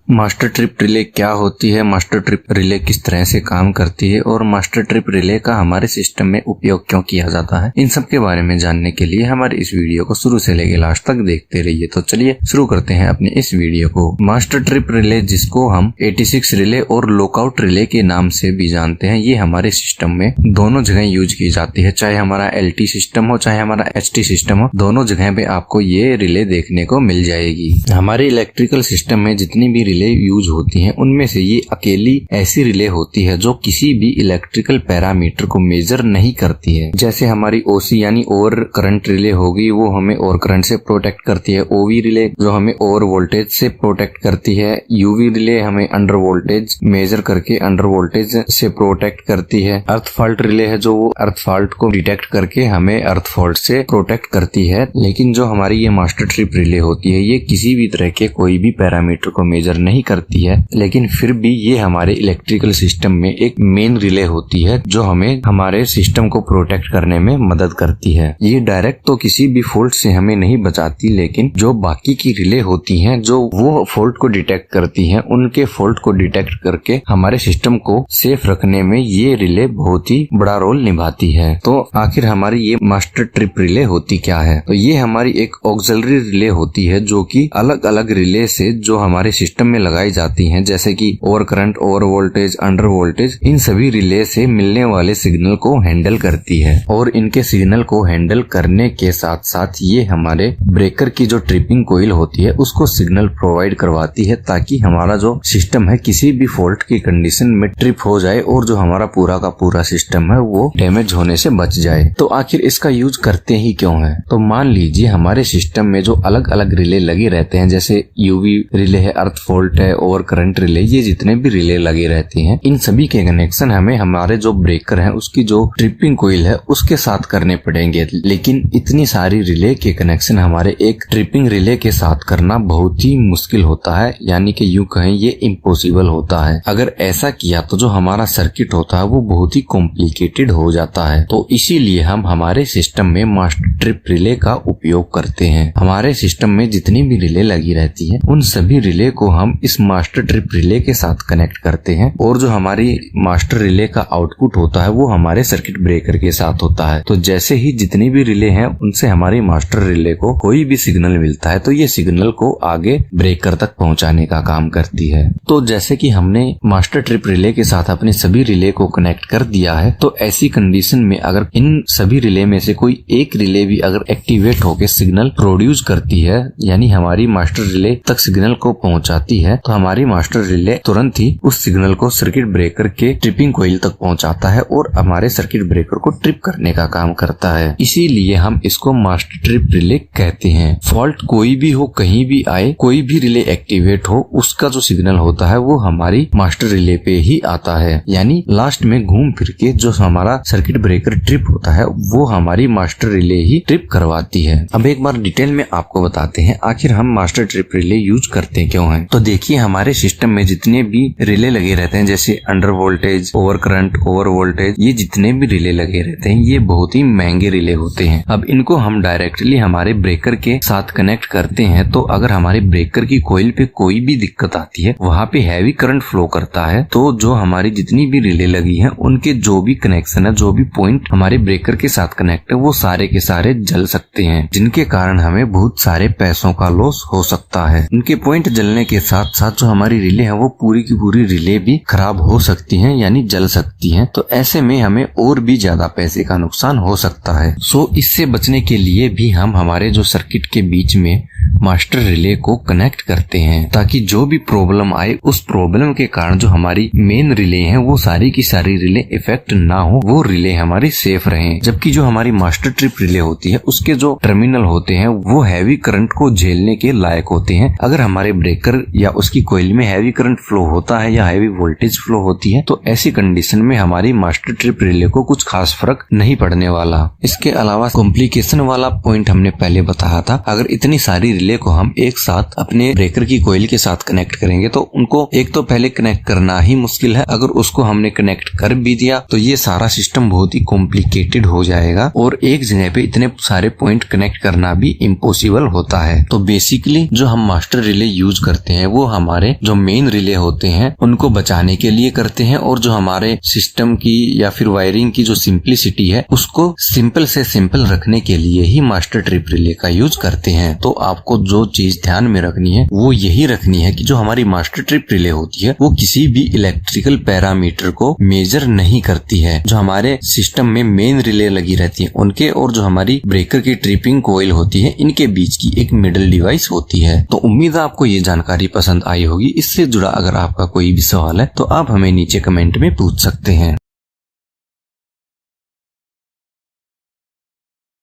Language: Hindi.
मास्टर ट्रिप रिले क्या होती है, मास्टर ट्रिप रिले किस तरह से काम करती है और मास्टर ट्रिप रिले का हमारे सिस्टम में उपयोग क्यों किया जाता है, इन सब के बारे में जानने के लिए हमारे इस वीडियो को शुरू से लेकर लास्ट तक देखते रहिए। तो चलिए शुरू करते हैं अपने इस वीडियो को। मास्टर ट्रिप रिले, जिसको हम 86 रिले और लॉकआउट रिले के नाम से भी जानते हैं, ये हमारे सिस्टम में दोनों जगह यूज की जाती है। चाहे हमारा LT सिस्टम हो चाहे हमारा HT सिस्टम हो, दोनों जगह पे आपको ये रिले देखने को मिल जाएगी। हमारे इलेक्ट्रिकल सिस्टम में जितनी भी रिले यूज होती हैं, उनमें से ये अकेली ऐसी रिले होती है जो किसी भी इलेक्ट्रिकल पैरामीटर को मेजर नहीं करती है। जैसे हमारी OC यानी ओवर करंट रिले होगी, वो हमें ओवर करंट से प्रोटेक्ट करती है। OV रिले जो हमें ओवर वोल्टेज से प्रोटेक्ट करती है। UV रिले हमें अंडर वोल्टेज मेजर करके अंडर वोल्टेज से प्रोटेक्ट करती है। अर्थ फॉल्ट रिले है जो वो अर्थ फॉल्ट को डिटेक्ट करके हमें अर्थ फॉल्ट से प्रोटेक्ट करती है। लेकिन जो हमारी ये मास्टर ट्रिप रिले होती है, ये किसी भी तरह के कोई भी पैरामीटर को मेजर नहीं करती है, लेकिन फिर भी ये हमारे इलेक्ट्रिकल सिस्टम में एक मेन रिले होती है जो हमें हमारे सिस्टम को प्रोटेक्ट करने में मदद करती है। ये डायरेक्ट तो किसी भी फॉल्ट से हमें नहीं बचाती, लेकिन जो बाकी की रिले होती हैं जो वो फॉल्ट को डिटेक्ट करती हैं, उनके फॉल्ट को डिटेक्ट करके हमारे सिस्टम को सेफ रखने में ये रिले बहुत ही बड़ा रोल निभाती है। तो आखिर हमारी ये मास्टर ट्रिप रिले होती क्या है? तो ये हमारी एक ऑक्सिलरी रिले होती है जो कि अलग अलग रिले से जो हमारे सिस्टम में लगाई जाती हैं, जैसे कि over current, over voltage, under voltage, इन सभी रिले से मिलने वाले सिग्नल को हैंडल करती है। और इनके सिग्नल को हैंडल करने के साथ साथ ये हमारे ब्रेकर की जो ट्रिपिंग कोइल होती है उसको सिग्नल प्रोवाइड करवाती है, ताकि हमारा जो सिस्टम है किसी भी फॉल्ट की कंडीशन में ट्रिप हो जाए और जो हमारा पूरा का पूरा सिस्टम है वो डैमेज होने से बच जाए। तो आखिर इसका यूज करते ही क्यों है? तो मान लीजिए हमारे सिस्टम में जो अलग अलग रिले लगे रहते हैं, जैसे UV रिले है, अर्थ फॉल्ट है, ओवर करंट रिले, ये जितने भी रिले लगे रहते हैं, इन सभी के कनेक्शन हमें हमारे जो ब्रेकर है उसकी जो ट्रिपिंग कोइल है उसके साथ करने पड़ेंगे। लेकिन इतनी सारी रिले के कनेक्शन हमारे एक ट्रिपिंग रिले के साथ करना बहुत ही मुश्किल होता है, यानी कि यूं कहें ये इम्पॉसिबल होता है। अगर ऐसा किया तो जो हमारा सर्किट होता है वो बहुत ही कॉम्प्लिकेटेड हो जाता है। तो इसीलिए हम हमारे सिस्टम में मास्टर ट्रिप रिले का उपयोग करते हैं। हमारे सिस्टम में जितनी भी रिले लगी रहती है उन सभी रिले को हम इस मास्टर ट्रिप रिले के साथ कनेक्ट करते हैं, और जो हमारी मास्टर रिले का आउटपुट होता है वो हमारे सर्किट ब्रेकर के साथ होता है। तो जैसे ही जितनी भी रिले हैं उनसे हमारी मास्टर रिले को कोई भी सिग्नल मिलता है तो ये सिग्नल को आगे ब्रेकर तक पहुंचाने का काम करती है। तो जैसे कि हमने मास्टर ट्रिप रिले के साथ अपने सभी रिले को कनेक्ट कर दिया है, तो ऐसी कंडीशन में अगर इन सभी रिले में से कोई एक रिले भी अगर एक्टिवेट होकर सिग्नल प्रोड्यूस करती है, यानी हमारी मास्टर रिले तक सिग्नल को पहुंचाती है, तो हमारी मास्टर रिले तुरंत ही उस सिग्नल को सर्किट ब्रेकर के ट्रिपिंग कोइल तक पहुंचाता है और हमारे सर्किट ब्रेकर को ट्रिप करने का काम करता है। इसीलिए हम इसको मास्टर ट्रिप रिले कहते हैं। फॉल्ट कोई भी हो, कहीं भी आए, कोई भी रिले एक्टिवेट हो, उसका जो सिग्नल होता है वो हमारी मास्टर रिले पे ही आता है, यानी लास्ट में घूम फिर के जो हमारा सर्किट ब्रेकर ट्रिप होता है वो हमारी मास्टर रिले ही ट्रिप करवाती है। अब एक बार डिटेल में आपको बताते हैं आखिर हम मास्टर ट्रिप रिले यूज करते क्यों हैं। तो देखिए हमारे सिस्टम में जितने भी रिले लगे रहते हैं, जैसे under voltage, over current, over voltage, ये जितने भी रिले लगे रहते हैं ये बहुत ही महंगे रिले होते हैं। अब इनको हम डायरेक्टली हमारे ब्रेकर के साथ कनेक्ट करते हैं, तो अगर हमारे ब्रेकर की कोइल पे कोई भी दिक्कत आती है, वहाँ पे हैवी करंट फ्लो करता है, तो जो हमारी जितनी भी रिले लगी हैं उनके जो भी कनेक्शन है, जो भी पॉइंट हमारे ब्रेकर के साथ कनेक्ट है, वो सारे के सारे जल सकते हैं, जिनके कारण हमें बहुत सारे पैसों का लॉस हो सकता है। उनके पॉइंट जलने के साथ साथ जो हमारी रिले है वो पूरी की पूरी रिले भी खराब हो सकती हैं, यानी जल सकती हैं। तो ऐसे में हमें और भी ज्यादा पैसे का नुकसान हो सकता है। सो इससे बचने के लिए भी हम हमारे जो सर्किट के बीच में मास्टर रिले को कनेक्ट करते हैं, ताकि जो भी प्रॉब्लम आए उस प्रॉब्लम के कारण जो हमारी मेन रिले हैं वो सारी की सारी रिले इफेक्ट ना हो, वो रिले हमारी सेफ रहें। जबकि जो हमारी मास्टर ट्रिप रिले होती है उसके जो टर्मिनल होते हैं वो हैवी करंट को झेलने के लायक होते हैं। अगर हमारे ब्रेकर या उसकी कोइल में हैवी करंट फ्लो होता है या हैवी वोल्टेज फ्लो होती है, तो ऐसी कंडीशन में हमारी मास्टर ट्रिप रिले को कुछ खास फर्क नहीं पड़ने वाला। इसके अलावा कॉम्प्लिकेशन वाला पॉइंट हमने पहले बताया था, अगर इतनी सारी रिले को हम एक साथ अपने ब्रेकर की कॉइल के साथ कनेक्ट करेंगे तो उनको एक तो पहले कनेक्ट करना ही मुश्किल है। अगर उसको हमने कनेक्ट कर भी दिया तो ये सारा सिस्टम बहुत ही कॉम्प्लिकेटेड हो जाएगा और एक जगह पे इतने सारे पॉइंट कनेक्ट करना भी इम्पॉसिबल होता है। तो बेसिकली जो हम मास्टर रिले यूज करते हैं वो हमारे जो मेन रिले होते हैं उनको बचाने के लिए करते हैं और जो हमारे सिस्टम की या फिर वायरिंग की जो सिंप्लिसिटी है उसको सिंपल से सिंपल रखने के लिए ही मास्टर ट्रिप रिले का यूज करते हैं। तो आपको जो चीज ध्यान में रखनी है वो यही रखनी है कि जो हमारी मास्टर ट्रिप रिले होती है वो किसी भी इलेक्ट्रिकल पैरामीटर को मेजर नहीं करती है। जो हमारे सिस्टम में मेन रिले लगी रहती है उनके और जो हमारी ब्रेकर की ट्रिपिंग कॉइल होती है इनके बीच की एक मिडल डिवाइस होती है। तो उम्मीद है आपको ये जानकारी पसंद आई होगी। इससे जुड़ा अगर आपका कोई भी सवाल है तो आप हमें नीचे कमेंट में पूछ सकते हैं।